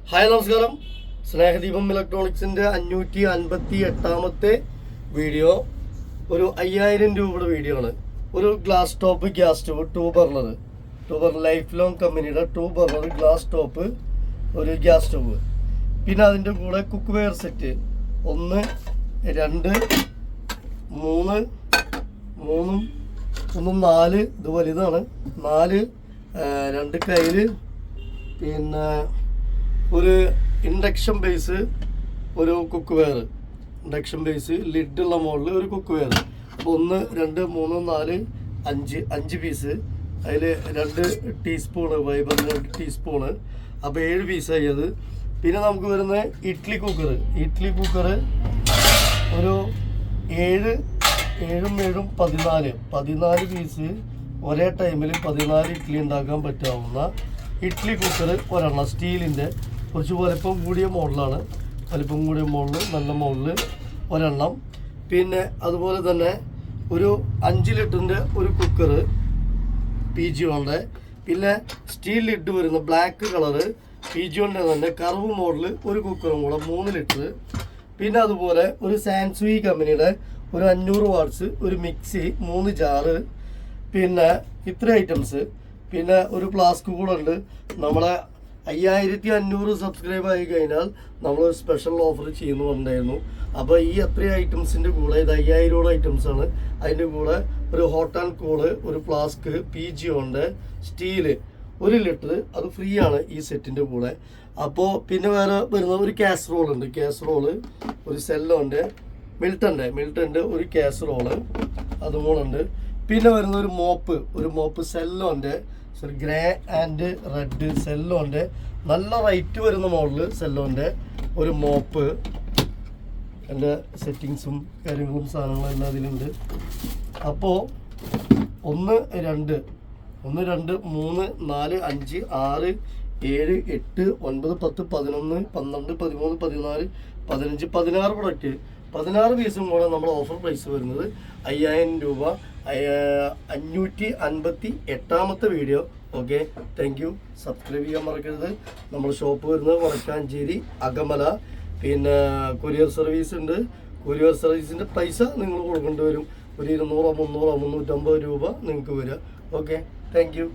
Hi നമസ്കാരം. സ്നേഹദീപം ഇലക്ട്രോണിക്സിൻ്റെ 558ാമത്തെ video ഒരു 5000 രൂപയുടെ വീഡിയോ ആണ്. ഒരു glass top gas stove 2 burner life long കമ്പനിയുടെ 2 ബർണർ ഗ്ലാസ് ടോപ്പ് ഒരു ഗ്യാസ് സ്റ്റവ്. പിന്നെ അതിൻ്റെ കൂടെ കുക്ക് വെയർ സെറ്റ് 1 2 3 4 ഇത് വലുതാണ് 4 2 കയ്യിൽ. പിന്നെ ഒരു ഇൻഡക്ഷൻ ബേസ് ഒരു കുക്ക് വെയർ, ഇൻഡക്ഷൻ ബേസ് ലിഡുള്ള മോഡൽ ഒരു കുക്ക് വെയർ. അപ്പോൾ 1 2 3 4 5 പീസ്. അതിൽ 2 ടീസ്പൂണ് ഫൈബർ 2 ടീസ്പൂണ്, അപ്പോൾ 7 പീസായി അത്. പിന്നെ നമുക്ക് വരുന്ന ഇഡ്ഡലി കുക്കർ ഒരു 7 14 പീസ് ഒരേ ടൈമിൽ 14 ഇഡ്ഡലി ഉണ്ടാക്കാൻ പറ്റാവുന്ന ഇഡ്ഡലി കുക്കർ ഒരെണ്ണം. സ്റ്റീലിൻ്റെ കുറച്ച് വലിപ്പം കൂടിയ മോഡലാണ്, നല്ല മോഡൽ ഒരെണ്ണം. പിന്നെ അതുപോലെ തന്നെ ഒരു 5 ലിറ്ററിൻ്റെ ഒരു കുക്കർ PG1. പിന്നെ സ്റ്റീൽ ലിഡ് വരുന്ന ബ്ലാക്ക് കളറ് PG1 തന്നെ കർവ് മോഡൽ ഒരു കുക്കറും കൂടെ 3 ലിറ്റർ. പിന്നെ അതുപോലെ ഒരു സാംസുയി കമ്പനിയുടെ ഒരു 500 വാട്ട്സ് ഒരു മിക്സി 3 ജാറ്. പിന്നെ ഇത്ര ഐറ്റംസ്. പിന്നെ ഒരു ഫ്ലാസ്ക് കൂടെ ഉണ്ട്. നമ്മളെ 5500 സബ്സ്ക്രൈബ് ആയി കഴിഞ്ഞാൽ നമ്മളൊരു സ്പെഷ്യൽ ഓഫർ ചെയ്യുന്നു പറഞ്ഞിട്ടുണ്ടായിരുന്നു. അപ്പോൾ ഈ അത്രയും ഐറ്റംസിൻ്റെ കൂടെ ഇത് 5000 ഐറ്റംസാണ്. അതിൻ്റെ കൂടെ ഒരു ഹോട്ട് ആൻഡ് കൂള്, ഒരു ഫ്ലാസ്ക് PG1 സ്റ്റീല് 1 ലിറ്റർ, അത് ഫ്രീ ആണ് ഈ സെറ്റിൻ്റെ കൂടെ. അപ്പോൾ പിന്നെ വേറെ വരുന്ന ഒരു കാസറോൾ ഉണ്ട്. ഒരു സെല്ലോൻ്റെ മിൽട്ടൻ്റെ ഒരു കാസറോള് അതും കൂടെ ഉണ്ട്. പിന്നെ വരുന്ന ഒരു മോപ്പ് സെല്ലോൻ്റെ ഗ്രേ ആൻഡ് റെഡ് സെല്ലോൻ്റെ നല്ല റേറ്റ് വരുന്ന മോഡൽ സെല്ലോൻ്റെ ഒരു മോപ്പ്. എൻ്റെ സെറ്റിങ്സും കാര്യങ്ങളും സാധനങ്ങളും എല്ലാം അതിലുണ്ട്. അപ്പോൾ 1 2 3 4 5 6 7 8 9 10 11 12 13 14 15 16 പ്രൊഡക്റ്റ് 16 പീസും കൂടെ നമ്മുടെ ഓഫർ പ്രൈസ് വരുന്നത് 5000 രൂപ. 558ാമത്തെ video. Okay, thank you. Subscribe ചെയ്യാൻ മറക്കരുത്. നമ്മുടെ ഷോപ്പ് വരുന്നത് വടക്കാഞ്ചേരി അകമല. പിന്നെ കൊറിയർ സർവീസ് ഉണ്ട്. കൊറിയർ സർവീസിൻ്റെ പൈസ നിങ്ങൾ കൊടുക്കേണ്ടി വരും. ഒരു 200 300 350 രൂപ നിങ്ങൾക്ക് വരിക. Okay, thank U.